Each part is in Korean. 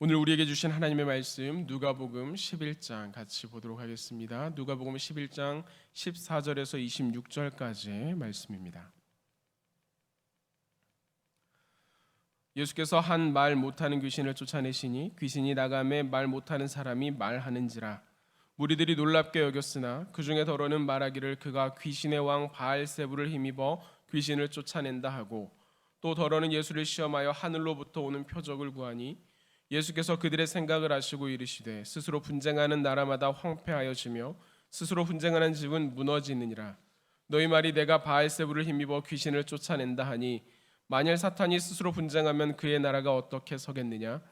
오늘 우리에게 주신 하나님의 말씀 누가복음 11장 같이 보도록 하겠습니다. 누가복음 11장 14절에서 26절까지의 말씀입니다. 예수께서 한 말 못하는 귀신을 쫓아내시니 귀신이 나가매 말 못하는 사람이 말하는지라. 무리들이 놀랍게 여겼으나 그 중에 더러는 말하기를 그가 귀신의 왕 바알세불을 힘입어 귀신을 쫓아낸다 하고, 또 더러는 예수를 시험하여 하늘로부터 오는 표적을 구하니 예수께서 그들의 생각을 아시고 이르시되 스스로 분쟁하는 나라마다 황폐하여지며 스스로 분쟁하는 집은 무너지느니라. 너희 말이 내가 바알세불을 힘입어 귀신을 쫓아낸다 하니 만일 사탄이 스스로 분쟁하면 그의 나라가 어떻게 서겠느냐?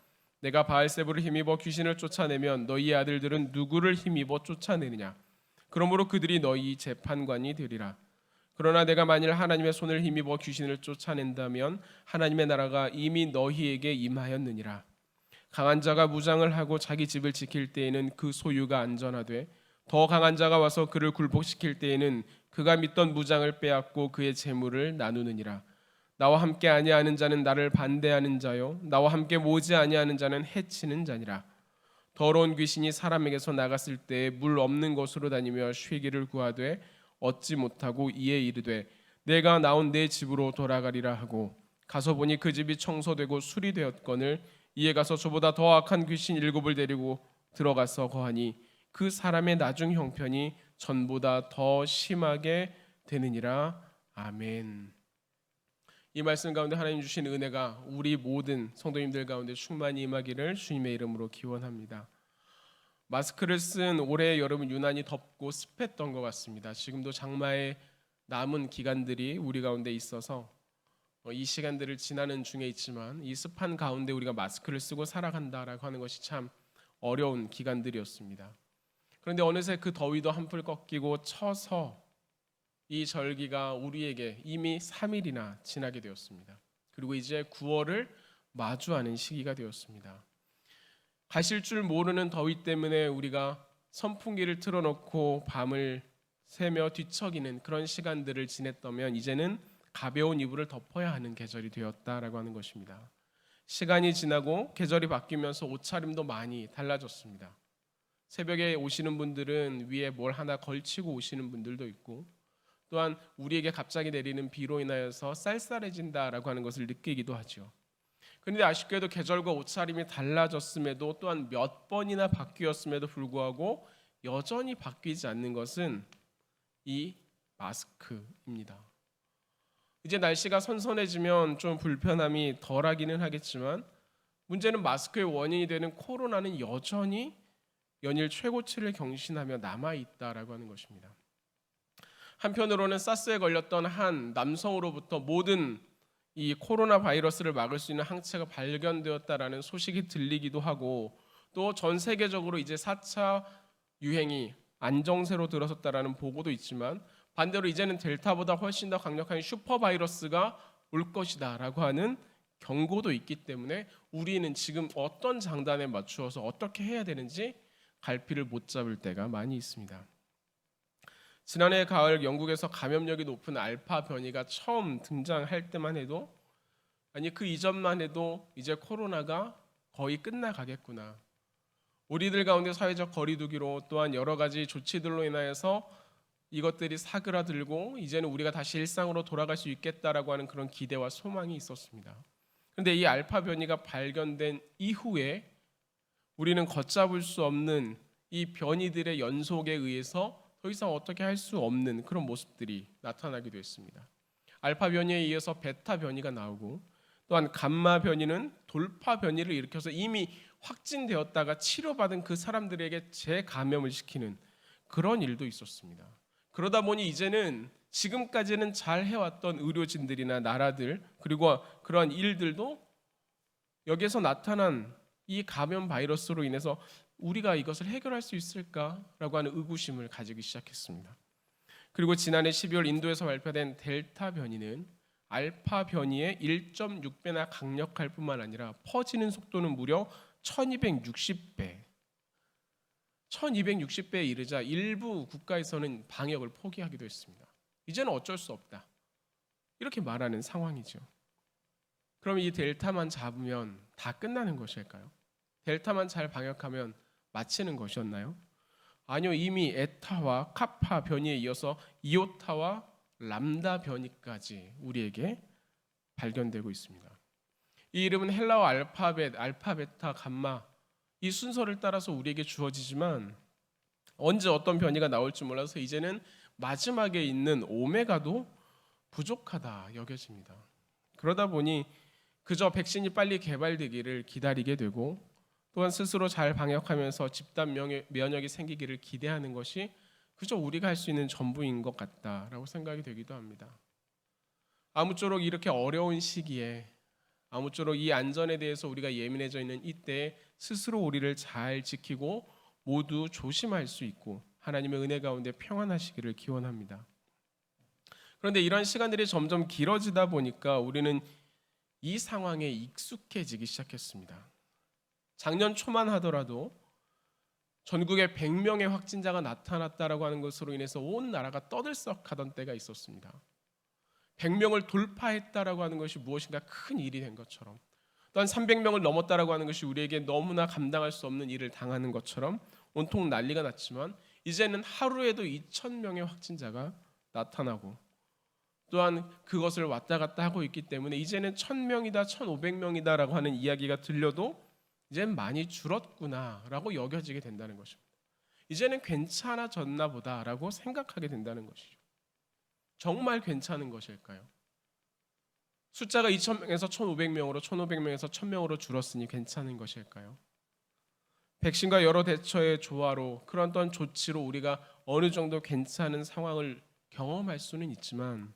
내가 바알세불을 힘입어 귀신을 쫓아내면 너희의 아들들은 누구를 힘입어 쫓아내느냐? 그러므로 그들이 너희 재판관이 되리라. 그러나 내가 만일 하나님의 손을 힘입어 귀신을 쫓아낸다면 하나님의 나라가 이미 너희에게 임하였느니라. 강한 자가 무장을 하고 자기 집을 지킬 때에는 그 소유가 안전하되 더 강한 자가 와서 그를 굴복시킬 때에는 그가 믿던 무장을 빼앗고 그의 재물을 나누느니라. 나와 함께 아니하는 자는 나를 반대하는 자요 나와 함께 모지 아니하는 자는 해치는 자니라. 더러운 귀신이 사람에게서 나갔을 때에 물 없는 곳으로 다니며 쉬기를 구하되 얻지 못하고 이에 이르되 내가 나온 내 집으로 돌아가리라 하고 가서 보니 그 집이 청소되고 수리되었거늘 이에 가서 저보다 더 악한 귀신 7을 데리고 들어가서 거하니 그 사람의 나중 형편이 전보다 더 심하게 되느니라. 아멘. 이 말씀 가운데 하나님 주신 은혜가 우리 모든 성도님들 가운데 충만히 임하기를 주님의 이름으로 기원합니다. 마스크를 쓴 올해 여름은 유난히 덥고 습했던 것 같습니다. 지금도 장마의 남은 기간들이 우리 가운데 있어서 이 시간들을 지나는 중에 있지만 이 습한 가운데 우리가 마스크를 쓰고 살아간다라고 하는 것이 참 어려운 기간들이었습니다. 그런데 어느새 그 더위도 한풀 꺾이고 쳐서 이 절기가 우리에게 이미 3일이나 지나게 되었습니다. 그리고 이제 9월을 마주하는 시기가 되었습니다. 가실 줄 모르는 더위 때문에 우리가 선풍기를 틀어놓고 밤을 새며 뒤척이는 그런 시간들을 지냈다면 이제는 가벼운 이불을 덮어야 하는 계절이 되었다라고 하는 것입니다. 시간이 지나고 계절이 바뀌면서 옷차림도 많이 달라졌습니다. 새벽에 오시는 분들은 위에 뭘 하나 걸치고 오시는 분들도 있고, 또한 우리에게 갑자기 내리는 비로 인하여서 쌀쌀해진다라고 하는 것을 느끼기도 하죠. 그런데 아쉽게도 계절과 옷차림이 달라졌음에도 또한 몇 번이나 바뀌었음에도 불구하고 여전히 바뀌지 않는 것은 이 마스크입니다. 이제 날씨가 선선해지면 좀 불편함이 덜하기는 하겠지만 문제는 마스크의 원인이 되는 코로나는 여전히 연일 최고치를 경신하며 남아있다라고 하는 것입니다. 한편으로는 사스에 걸렸던 한 남성으로부터 모든 이 코로나 바이러스를 막을 수 있는 항체가 발견되었다라는 소식이 들리기도 하고, 또 전 세계적으로 이제 4차 유행이 안정세로 들어섰다라는 보고도 있지만 반대로 이제는 델타보다 훨씬 더 강력한 슈퍼 바이러스가 올 것이다라고 하는 경고도 있기 때문에 우리는 지금 어떤 장단에 맞추어서 어떻게 해야 되는지 갈피를 못 잡을 때가 많이 있습니다. 지난해 가을 영국에서 감염력이 높은 알파 변이가 처음 등장할 때만 해도, 아니 그 이전만 해도 이제 코로나가 거의 끝나가겠구나, 우리들 가운데 사회적 거리두기로 또한 여러 가지 조치들로 인하여서 이것들이 사그라들고 이제는 우리가 다시 일상으로 돌아갈 수 있겠다라고 하는 그런 기대와 소망이 있었습니다. 그런데 이 알파 변이가 발견된 이후에 우리는 걷잡을 수 없는 이 변이들의 연속에 의해서 더 이상 어떻게 할 수 없는 그런 모습들이 나타나기도 했습니다. 알파 변이에 이어서 베타 변이가 나오고, 또한 감마 변이는 돌파 변이를 일으켜서 이미 확진되었다가 치료받은 그 사람들에게 재감염을 시키는 그런 일도 있었습니다. 그러다 보니 이제는 지금까지는 잘 해왔던 의료진들이나 나라들, 그리고 그러한 일들도 여기에서 나타난 이 감염 바이러스로 인해서 우리가 이것을 해결할 수 있을까라고 하는 의구심을 가지기 시작했습니다. 그리고 지난해 12월 인도에서 발표된 델타 변이는 알파 변이의 1.6배나 강력할 뿐만 아니라 퍼지는 속도는 무려 1260배에 이르자 일부 국가에서는 방역을 포기하기도 했습니다. 이제는 어쩔 수 없다, 이렇게 말하는 상황이죠. 그럼 이 델타만 잡으면 다 끝나는 것일까요? 델타만 잘 방역하면 마치는 것이었나요? 아니요, 이미 에타와 카파 변이에 이어서 이오타와 람다 변이까지 우리에게 발견되고 있습니다. 이 이름은 헬라어 알파벳, 알파, 베타, 감마 이 순서를 따라서 우리에게 주어지지만 언제 어떤 변이가 나올지 몰라서 이제는 마지막에 있는 오메가도 부족하다 여겨집니다. 그러다 보니 그저 백신이 빨리 개발되기를 기다리게 되고 또한 스스로 잘 방역하면서 집단 면역이 생기기를 기대하는 것이 그저 우리가 할 수 있는 전부인 것 같다라고 생각이 되기도 합니다. 아무쪼록 이렇게 어려운 시기에 아무쪼록 이 안전에 대해서 우리가 예민해져 있는 이때에 스스로 우리를 잘 지키고 모두 조심할 수 있고 하나님의 은혜 가운데 평안하시기를 기원합니다. 그런데 이런 시간들이 점점 길어지다 보니까 우리는 이 상황에 익숙해지기 시작했습니다. 작년 초만 하더라도 전국에 100명의 확진자가 나타났다라고 하는 것으로 인해서 온 나라가 떠들썩하던 때가 있었습니다. 100명을 돌파했다라고 하는 것이 무엇인가 큰 일이 된 것처럼 또한 300명을 넘었다라고 하는 것이 우리에게 너무나 감당할 수 없는 일을 당하는 것처럼 온통 난리가 났지만 이제는 하루에도 2,000명의 확진자가 나타나고 또한 그것을 왔다 갔다 하고 있기 때문에 이제는 1,000명이다 1,500명이다라고 하는 이야기가 들려도 이제는 많이 줄었구나라고 여겨지게 된다는 것입니다. 이제는 괜찮아졌나 보다라고 생각하게 된다는 것이죠. 정말 괜찮은 것일까요? 숫자가 2,000명에서 1,500명으로 1,500명에서 1,000명으로 줄었으니 괜찮은 것일까요? 백신과 여러 대처의 조화로 그런 어떤 조치로 우리가 어느 정도 괜찮은 상황을 경험할 수는 있지만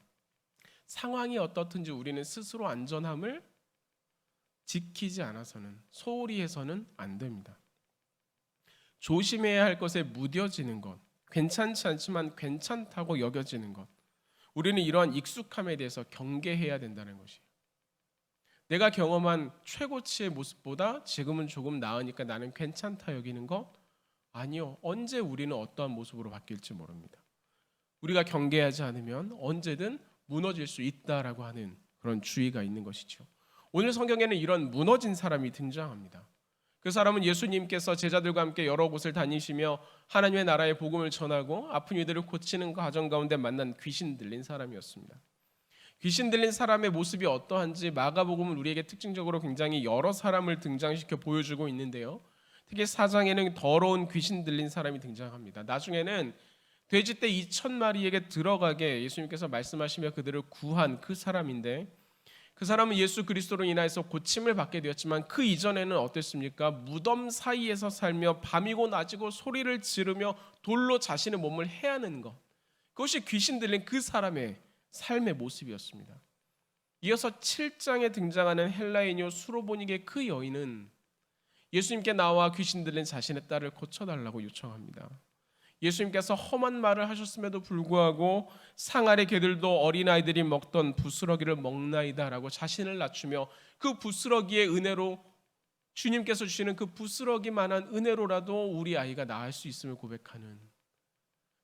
상황이 어떻든지 우리는 스스로 안전함을 지키지 않아서는 소홀히 해서는 안 됩니다. 조심해야 할 것에 무뎌지는 것, 괜찮지 않지만 괜찮다고 여겨지는 것, 우리는 이러한 익숙함에 대해서 경계해야 된다는 것이에요. 내가 경험한 최고치의 모습보다 지금은 조금 나으니까 나는 괜찮다 여기는 것? 아니요. 언제 우리는 어떠한 모습으로 바뀔지 모릅니다. 우리가 경계하지 않으면 언제든 무너질 수 있다라고 하는 그런 주의가 있는 것이죠. 오늘 성경에는 이런 무너진 사람이 등장합니다. 그 사람은 예수님께서 제자들과 함께 여러 곳을 다니시며 하나님의 나라의 복음을 전하고 아픈 이들을 고치는 과정 가운데 만난 귀신 들린 사람이었습니다. 귀신 들린 사람의 모습이 어떠한지 마가복음은 우리에게 특징적으로 굉장히 여러 사람을 등장시켜 보여주고 있는데요. 특히 4장에는 더러운 귀신 들린 사람이 등장합니다. 나중에는 돼지떼 2,000마리에게 들어가게 예수님께서 말씀하시며 그들을 구한 그 사람인데 그 사람은 예수 그리스도로 인하여서 고침을 받게 되었지만 그 이전에는 어땠습니까? 무덤 사이에서 살며 밤이고 낮이고 소리를 지르며 돌로 자신의 몸을 해하는 것, 그것이 귀신 들린 그 사람의 삶의 모습이었습니다. 이어서 7장에 등장하는 헬라인요 수로보니게 그 여인은 예수님께 나와 귀신 들린 자신의 딸을 고쳐달라고 요청합니다. 예수님께서 험한 말을 하셨음에도 불구하고 상아리 개들도 어린아이들이 먹던 부스러기를 먹나이다라고 자신을 낮추며 그 부스러기의 은혜로 주님께서 주시는 그 부스러기만한 은혜로라도 우리 아이가 나을 수 있음을 고백하는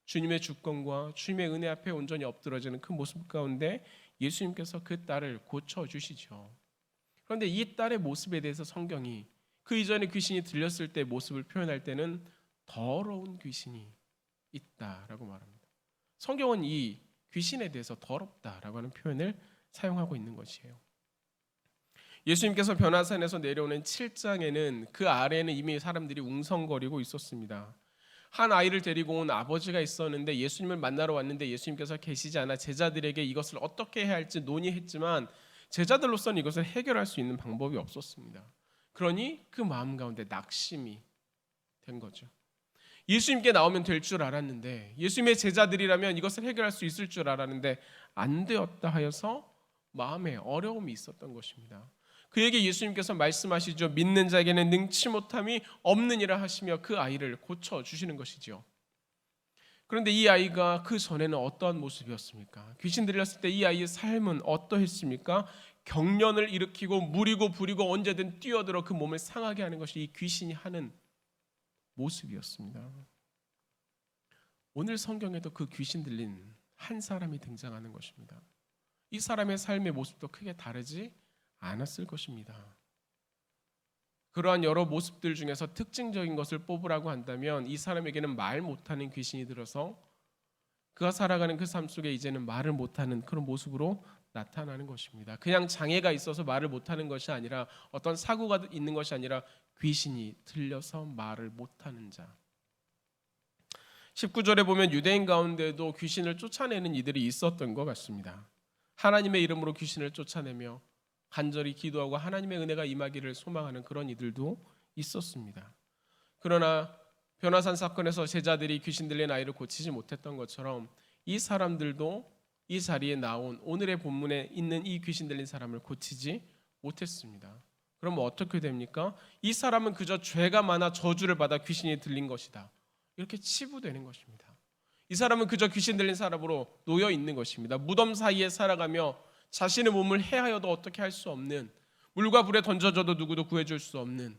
주님의 주권과 주님의 은혜 앞에 온전히 엎드러지는 그 모습 가운데 예수님께서 그 딸을 고쳐주시죠. 그런데 이 딸의 모습에 대해서 성경이 그 이전에 귀신이 들렸을 때 모습을 표현할 때는 더러운 귀신이 있다라고 말합니다. 성경은 이 귀신에 대해서 더럽다라고 하는 표현을 사용하고 있는 것이에요. 예수님께서 변화산에서 내려오는 7장에는 그 아래에는 이미 사람들이 웅성거리고 있었습니다. 한 아이를 데리고 온 아버지가 있었는데 예수님을 만나러 왔는데 예수님께서 계시지 않아 제자들에게 이것을 어떻게 해야 할지 논의했지만 제자들로서는 이것을 해결할 수 있는 방법이 없었습니다. 그러니 그 마음 가운데 낙심이 된 거죠. 예수님께 나오면 될 줄 알았는데 예수님의 제자들이라면 이것을 해결할 수 있을 줄 알았는데 안 되었다 하여서 마음에 어려움이 있었던 것입니다. 그에게 예수님께서 말씀하시죠. 믿는 자에게는 능치 못함이 없느니라 하시며 그 아이를 고쳐주시는 것이죠. 그런데 이 아이가 그 전에는 어떠한 모습이었습니까? 귀신 들렸을 때 이 아이의 삶은 어떠했습니까? 경련을 일으키고 무리고 부리고 언제든 뛰어들어 그 몸을 상하게 하는 것이 이 귀신이 하는 모습이었습니다. 오늘 성경에도 그 귀신 들린 한 사람이 등장하는 것입니다. 이 사람의 삶의 모습도 크게 다르지 않았을 것입니다. 그러한 여러 모습들 중에서 특징적인 것을 뽑으라고 한다면 이 사람에게는 말 못하는 귀신이 들어서 그가 살아가는 그 삶 속에 이제는 말을 못하는 그런 모습으로 나타나는 것입니다. 그냥 장애가 있어서 말을 못하는 것이 아니라 어떤 사고가 있는 것이 아니라 귀신이 들려서 말을 못하는 자. 19절에 보면 유대인 가운데도 귀신을 쫓아내는 이들이 있었던 것 같습니다. 하나님의 이름으로 귀신을 쫓아내며 간절히 기도하고 하나님의 은혜가 임하기를 소망하는 그런 이들도 있었습니다. 그러나 변화산 사건에서 제자들이 귀신 들린 아이를 고치지 못했던 것처럼 이 사람들도 이 자리에 나온 오늘의 본문에 있는 이 귀신 들린 사람을 고치지 못했습니다. 그럼 어떻게 됩니까? 이 사람은 그저 죄가 많아 저주를 받아 귀신이 들린 것이다, 이렇게 치부되는 것입니다. 이 사람은 그저 귀신 들린 사람으로 놓여 있는 것입니다. 무덤 사이에 살아가며 자신의 몸을 해하여도 어떻게 할 수 없는, 물과 불에 던져져도 누구도 구해줄 수 없는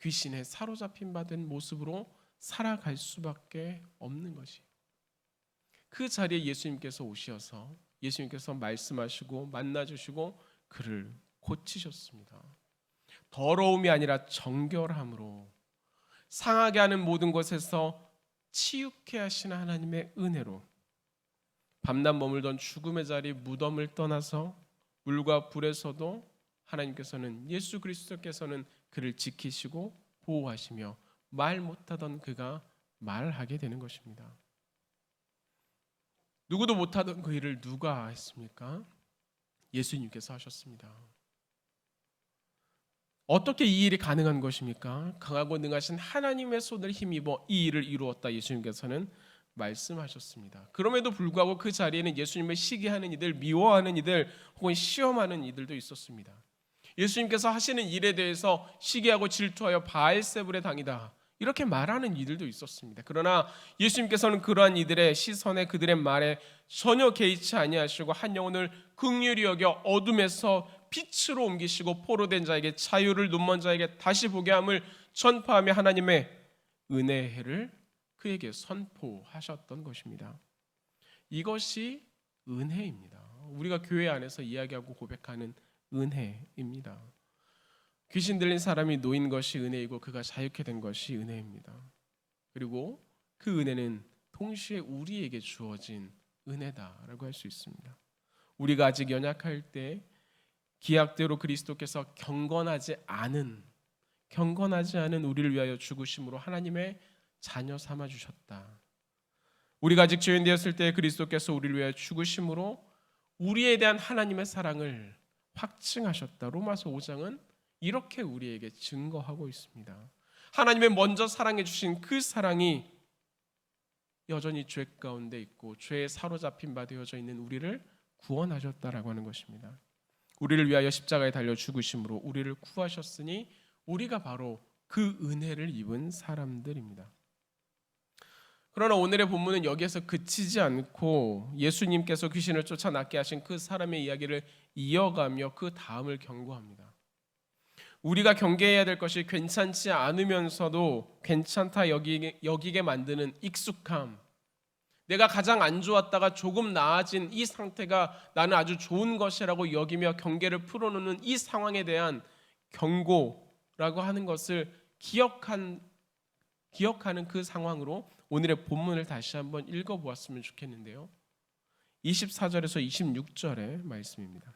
귀신에 사로잡힌 바 된 모습으로 살아갈 수밖에 없는 것이, 그 자리에 예수님께서 오셔서 예수님께서 말씀하시고 만나주시고 그를 고치셨습니다. 더러움이 아니라 정결함으로, 상하게 하는 모든 것에서 치유케 하시는 하나님의 은혜로 밤낮 머물던 죽음의 자리 무덤을 떠나서 물과 불에서도 하나님께서는, 예수 그리스도께서는 그를 지키시고 보호하시며 말 못하던 그가 말하게 되는 것입니다. 누구도 못하던 그 일을 누가 했습니까? 예수님께서 하셨습니다. 어떻게 이 일이 가능한 것입니까? 강하고 능하신 하나님의 손을 힘입어 이 일을 이루었다, 예수님께서는 말씀하셨습니다. 그럼에도 불구하고 그 자리에는 예수님을 시기하는 이들, 미워하는 이들, 혹은 시험하는 이들도 있었습니다. 예수님께서 하시는 일에 대해서 시기하고 질투하여 바알세불의 당이다, 이렇게 말하는 이들도 있었습니다. 그러나 예수님께서는 그러한 이들의 시선에, 그들의 말에 전혀 개의치 아니하시고 한 영혼을 긍휼히 여겨 어둠에서 빛으로 옮기시고 포로된 자에게 자유를, 눈먼 자에게 다시 보게 함을 전파하며 하나님의 은혜의 해를 그에게 선포하셨던 것입니다. 이것이 은혜입니다. 우리가 교회 안에서 이야기하고 고백하는 은혜입니다. 귀신 들린 사람이 놓인 것이 은혜이고 그가 자유케 된 것이 은혜입니다. 그리고 그 은혜는 동시에 우리에게 주어진 은혜다라고 할 수 있습니다. 우리가 아직 연약할 때 기약대로 그리스도께서 경건하지 않은 우리를 위하여 죽으심으로 하나님의 자녀 삼아 주셨다. 우리가 아직 죄인 되었을 때 그리스도께서 우리를 위하여 죽으심으로 우리에 대한 하나님의 사랑을 확증하셨다. 로마서 5장은 이렇게 우리에게 증거하고 있습니다. 하나님의 먼저 사랑해 주신 그 사랑이 여전히 죄 가운데 있고 죄에 사로잡힌 바 되어져 있는 우리를 구원하셨다라고 하는 것입니다. 우리를 위하여 십자가에 달려 죽으심으로 우리를 구하셨으니 우리가 바로 그 은혜를 입은 사람들입니다. 그러나 오늘의 본문은 여기에서 그치지 않고 예수님께서 귀신을 쫓아낫게 하신 그 사람의 이야기를 이어가며 그 다음을 경고합니다. 우리가 경계해야 될 것이 괜찮지 않으면서도 괜찮다 여기게 만드는 익숙함, 내가 가장 안 좋았다가 조금 나아진 이 상태가 나는 아주 좋은 것이라고 여기며 경계를 풀어놓는 이 상황에 대한 경고라고 하는 것을 기억하는 그 상황으로 오늘의 본문을 다시 한번 읽어보았으면 좋겠는데요. 24절에서 26절의 말씀입니다.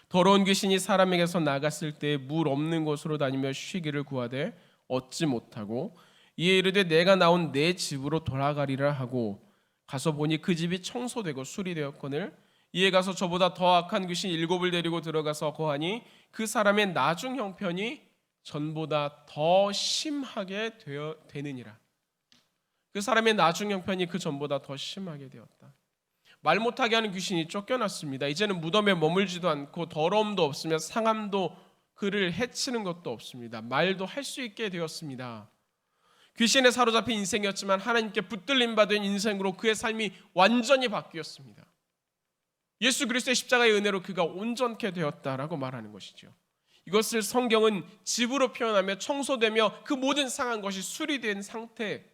더러운 귀신이 사람에게서 나갔을 때 물 없는 곳으로 다니며 쉬기를 구하되 얻지 못하고 이에 이르되 내가 나온 내 집으로 돌아가리라 하고 가서 보니 그 집이 청소되고 수리되었거늘 이에 가서 저보다 더 악한 귀신 7을 데리고 들어가서 거하니 그 사람의 나중 형편이 전보다 더 심하게 되느니라. 그 사람의 나중 형편이 그 전보다 더 심하게 되었다. 말 못하게 하는 귀신이 쫓겨났습니다. 이제는 무덤에 머물지도 않고 더러움도 없으며 상함도 그를 해치는 것도 없습니다. 말도 할 수 있게 되었습니다. 귀신에 사로잡힌 인생이었지만 하나님께 붙들림 받은 인생으로 그의 삶이 완전히 바뀌었습니다. 예수 그리스도의 십자가의 은혜로 그가 온전케 되었다라고 말하는 것이죠. 이것을 성경은 집으로 표현하며 청소되며 그 모든 상한 것이 수리된 상태,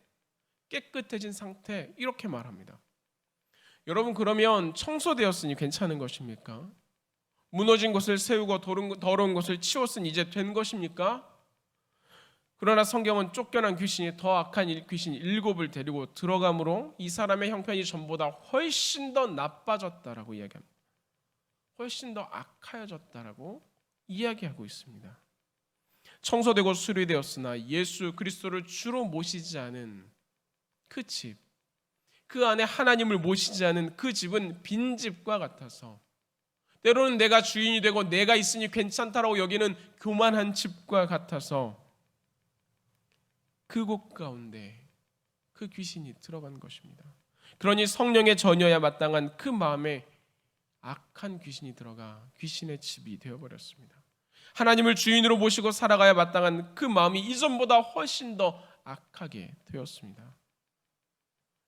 깨끗해진 상태, 이렇게 말합니다. 여러분, 그러면 청소되었으니 괜찮은 것입니까? 무너진 것을 세우고 더러운 것을 치웠으니 이제 된 것입니까? 그러나 성경은 쫓겨난 귀신이 더 악한 귀신 7을 데리고 들어가므로 이 사람의 형편이 전보다 훨씬 더 나빠졌다라고 이야기합니다. 훨씬 더 악하여졌다라고 이야기하고 있습니다. 청소되고 수리되었으나 예수 그리스도를 주로 모시지 않은 그 집, 그 안에 하나님을 모시지 않은 그 집은 빈집과 같아서, 때로는 내가 주인이 되고 내가 있으니 괜찮다라고 여기는 교만한 집과 같아서 그곳 가운데 그 귀신이 들어간 것입니다. 그러니 성령의 전혀야 마땅한 그 마음에 악한 귀신이 들어가 귀신의 집이 되어버렸습니다. 하나님을 주인으로 모시고 살아가야 마땅한 그 마음이 이전보다 훨씬 더 악하게 되었습니다.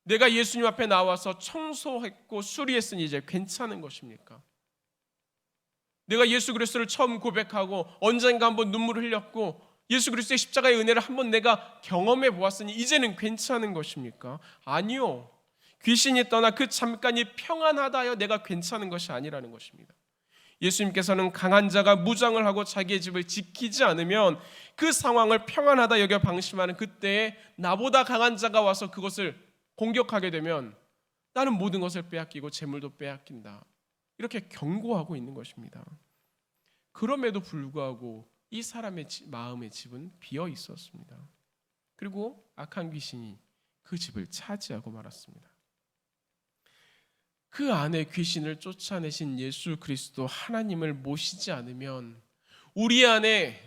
내가 예수님 앞에 나와서 청소했고 수리했으니 이제 괜찮은 것입니까? 내가 예수 그리스도를 처음 고백하고 언젠가 한번 눈물을 흘렸고 예수 그리스도의 십자가의 은혜를 한번 내가 경험해 보았으니 이제는 괜찮은 것입니까? 아니요. 귀신이 떠나 그 잠깐이 평안하다 하여 내가 괜찮은 것이 아니라는 것입니다. 예수님께서는 강한 자가 무장을 하고 자기의 집을 지키지 않으면 그 상황을 평안하다 여겨 방심하는 그때에 나보다 강한 자가 와서 그것을 공격하게 되면 나는 모든 것을 빼앗기고 재물도 빼앗긴다. 이렇게 경고하고 있는 것입니다. 그럼에도 불구하고 이 사람의 마음의 집은 비어 있었습니다. 그리고 악한 귀신이 그 집을 차지하고 말았습니다. 그 안에 귀신을 쫓아내신 예수 그리스도 하나님을 모시지 않으면 우리 안에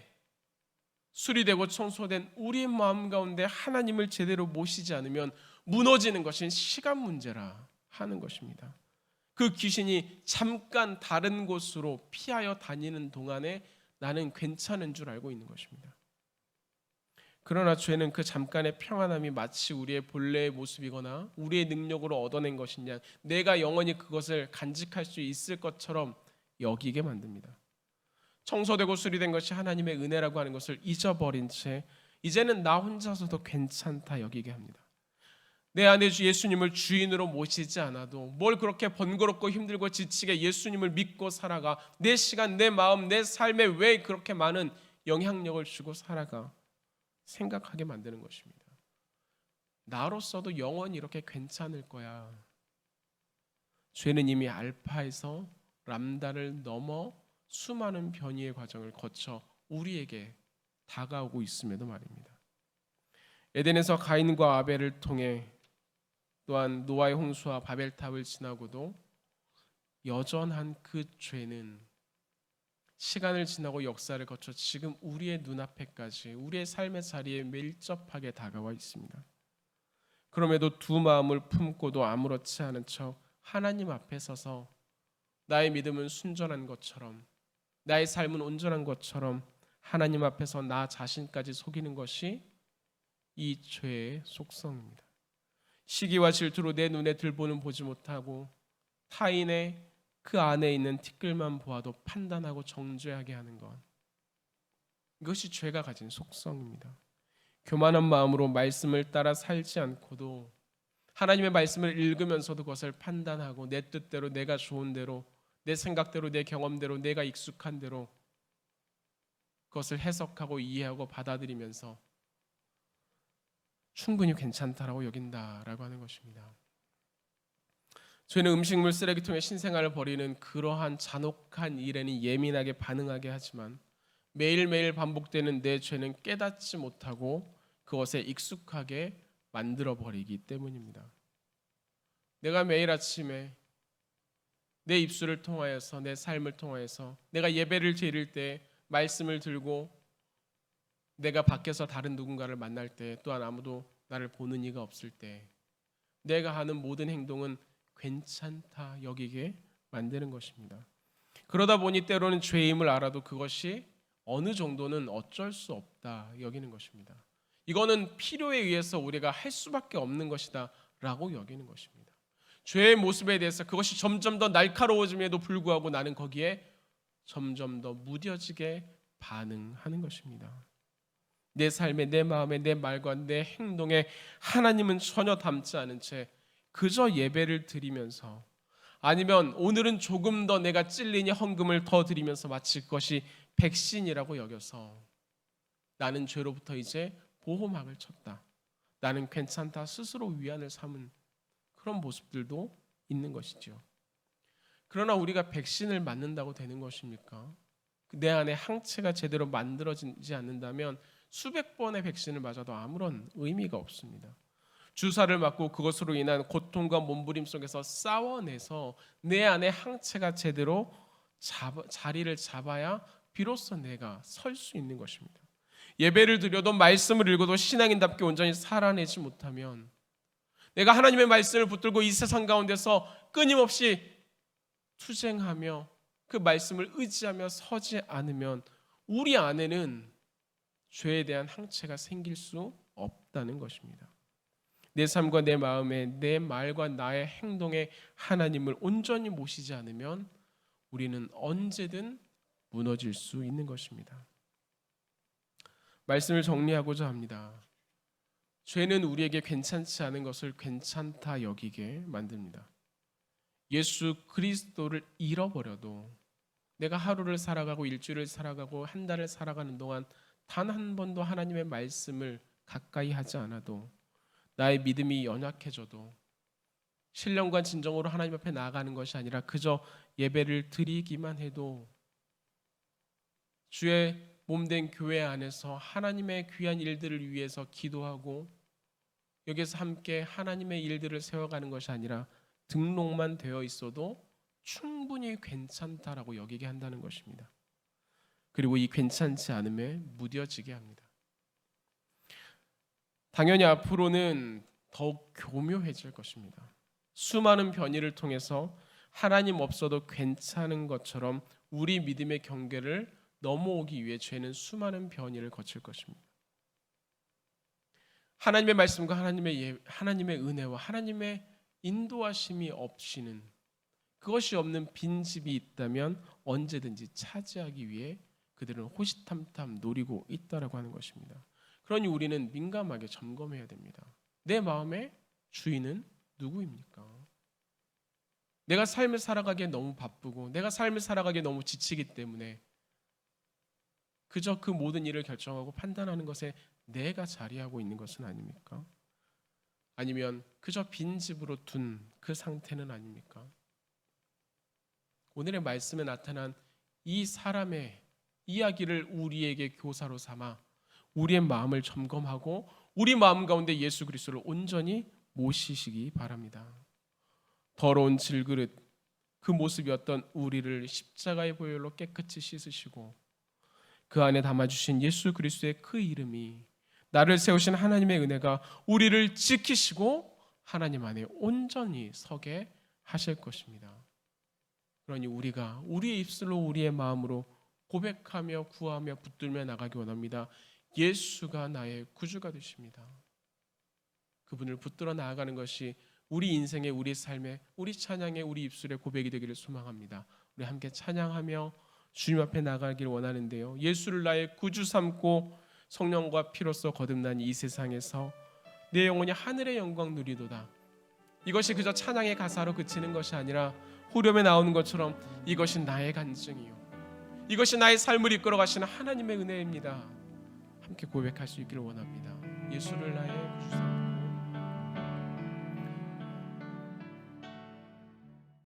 수리되고 청소된 우리의 마음 가운데 하나님을 제대로 모시지 않으면 무너지는 것은 시간 문제라 하는 것입니다. 그 귀신이 잠깐 다른 곳으로 피하여 다니는 동안에 나는 괜찮은 줄 알고 있는 것입니다. 그러나 죄는 그 잠깐의 평안함이 마치 우리의 본래의 모습이거나 우리의 능력으로 얻어낸 것이냐, 내가 영원히 그것을 간직할 수 있을 것처럼 여기게 만듭니다. 청소되고 수리된 것이 하나님의 은혜라고 하는 것을 잊어버린 채 이제는 나 혼자서도 괜찮다 여기게 합니다. 내 안에 주 예수님을 주인으로 모시지 않아도 뭘 그렇게 번거롭고 힘들고 지치게 예수님을 믿고 살아가, 내 시간, 내 마음, 내 삶에 왜 그렇게 많은 영향력을 주고 살아가 생각하게 만드는 것입니다. 나로서도 영원히 이렇게 괜찮을 거야. 죄는 이미 알파에서 람다를 넘어 수많은 변이의 과정을 거쳐 우리에게 다가오고 있음에도 말입니다. 에덴에서 가인과 아벨을 통해 또한 노아의 홍수와 바벨탑을 지나고도 여전한 그 죄는 시간을 지나고 역사를 거쳐 지금 우리의 눈앞에까지 우리의 삶의 자리에 밀접하게 다가와 있습니다. 그럼에도 두 마음을 품고도 아무렇지 않은 척 하나님 앞에 서서 나의 믿음은 순전한 것처럼, 나의 삶은 온전한 것처럼 하나님 앞에서 나 자신까지 속이는 것이 이 죄의 속성입니다. 시기와 질투로 내 눈에 들보는 보지 못하고 타인의 그 안에 있는 티끌만 보아도 판단하고 정죄하게 하는 것, 이것이 죄가 가진 속성입니다. 교만한 마음으로 말씀을 따라 살지 않고도 하나님의 말씀을 읽으면서도 그것을 판단하고 내 뜻대로, 내가 좋은 대로, 내 생각대로, 내 경험대로, 내가 익숙한 대로 그것을 해석하고 이해하고 받아들이면서 충분히 괜찮다라고 여긴다라고 하는 것입니다. 죄는 음식물 쓰레기통에 신생아를 버리는 그러한 잔혹한 일에는 예민하게 반응하게 하지만 매일매일 반복되는 내 죄는 깨닫지 못하고 그것에 익숙하게 만들어버리기 때문입니다. 내가 매일 아침에 내 입술을 통하여서, 내 삶을 통하여서, 내가 예배를 드릴 때, 말씀을 들고 내가 밖에서 다른 누군가를 만날 때, 또한 아무도 나를 보는 이가 없을 때 내가 하는 모든 행동은 괜찮다 여기게 만드는 것입니다. 그러다 보니 때로는 죄임을 알아도 그것이 어느 정도는 어쩔 수 없다 여기는 것입니다. 이거는 필요에 의해서 우리가 할 수밖에 없는 것이다 라고 여기는 것입니다. 죄의 모습에 대해서 그것이 점점 더 날카로워짐에도 불구하고 나는 거기에 점점 더 무뎌지게 반응하는 것입니다. 내 삶에, 내 마음에, 내 말과 내 행동에 하나님은 전혀 담지 않은 채 그저 예배를 드리면서 아니면 오늘은 조금 더 내가 찔리니 헌금을 더 드리면서 마치 그것이 백신이라고 여겨서 나는 죄로부터 이제 보호막을 쳤다, 나는 괜찮다 스스로 위안을 삼은 그런 모습들도 있는 것이죠. 그러나 우리가 백신을 맞는다고 되는 것입니까? 내 안에 항체가 제대로 만들어지지 않는다면 수백 번의 백신을 맞아도 아무런 의미가 없습니다. 주사를 맞고 그것으로 인한 고통과 몸부림 속에서 싸워내서 내 안에 항체가 제대로 자리를 잡아야 비로소 내가 설 수 있는 것입니다. 예배를 드려도 말씀을 읽어도 신앙인답게 온전히 살아내지 못하면, 내가 하나님의 말씀을 붙들고 이 세상 가운데서 끊임없이 투쟁하며 그 말씀을 의지하며 서지 않으면 우리 안에는 죄에 대한 항체가 생길 수 없다는 것입니다. 내 삶과 내 마음에, 내 말과 나의 행동에 하나님을 온전히 모시지 않으면 우리는 언제든 무너질 수 있는 것입니다. 말씀을 정리하고자 합니다. 죄는 우리에게 괜찮지 않은 것을 괜찮다 여기게 만듭니다. 예수 그리스도를 잃어버려도, 내가 하루를 살아가고 일주일을 살아가고 한 달을 살아가는 동안 단 한 번도 하나님의 말씀을 가까이 하지 않아도, 나의 믿음이 연약해져도 신령과 진정으로 하나님 앞에 나아가는 것이 아니라 그저 예배를 드리기만 해도 주의 몸된 교회 안에서 하나님의 귀한 일들을 위해서 기도하고 여기서 함께 하나님의 일들을 세워가는 것이 아니라 등록만 되어 있어도 충분히 괜찮다라고 여기게 한다는 것입니다. 그리고 이 괜찮지 않음에 무뎌지게 합니다. 당연히 앞으로는 더욱 교묘해질 것입니다. 수많은 변이를 통해서 하나님 없어도 괜찮은 것처럼 우리 믿음의 경계를 넘어오기 위해 죄는 수많은 변이를 거칠 것입니다. 하나님의 말씀과 하나님의 은혜와 하나님의 인도하심이 없이는, 그것이 없는 빈집이 있다면 언제든지 차지하기 위해 그들은 호시탐탐 노리고 있다라고 하는 것입니다. 그러니 우리는 민감하게 점검해야 됩니다. 내 마음의 주인은 누구입니까? 내가 삶을 살아가기에 너무 바쁘고 내가 삶을 살아가기에 너무 지치기 때문에 그저 그 모든 일을 결정하고 판단하는 것에 내가 자리하고 있는 것은 아닙니까? 아니면 그저 빈집으로 둔 그 상태는 아닙니까? 오늘의 말씀에 나타난 이 사람의 이야기를 우리에게 교사로 삼아 우리의 마음을 점검하고 우리 마음 가운데 예수 그리스도를 온전히 모시시기 바랍니다. 더러운 질그릇, 그 모습이었던 우리를 십자가의 보혈로 깨끗이 씻으시고 그 안에 담아주신 예수 그리스도의 그 이름이, 나를 세우신 하나님의 은혜가 우리를 지키시고 하나님 안에 온전히 서게 하실 것입니다. 그러니 우리가 우리의 입술로 우리의 마음으로 고백하며 구하며 붙들며 나가기 원합니다. 예수가 나의 구주가 되십니다. 그분을 붙들어 나아가는 것이 우리 인생의, 우리 삶의, 우리 찬양의, 우리 입술의 고백이 되기를 소망합니다. 우리 함께 찬양하며 주님 앞에 나가기를 원하는데요, 예수를 나의 구주 삼고 성령과 피로써 거듭난 이 세상에서 내 영혼이 하늘의 영광 누리도다. 이것이 그저 찬양의 가사로 그치는 것이 아니라 후렴에 나오는 것처럼 이것이 나의 간증이요, 이것이 나의 삶을 이끌어 가시는 하나님의 은혜입니다. 함께 고백할 수 있기를 원합니다. 예수를 나의 구주 삼고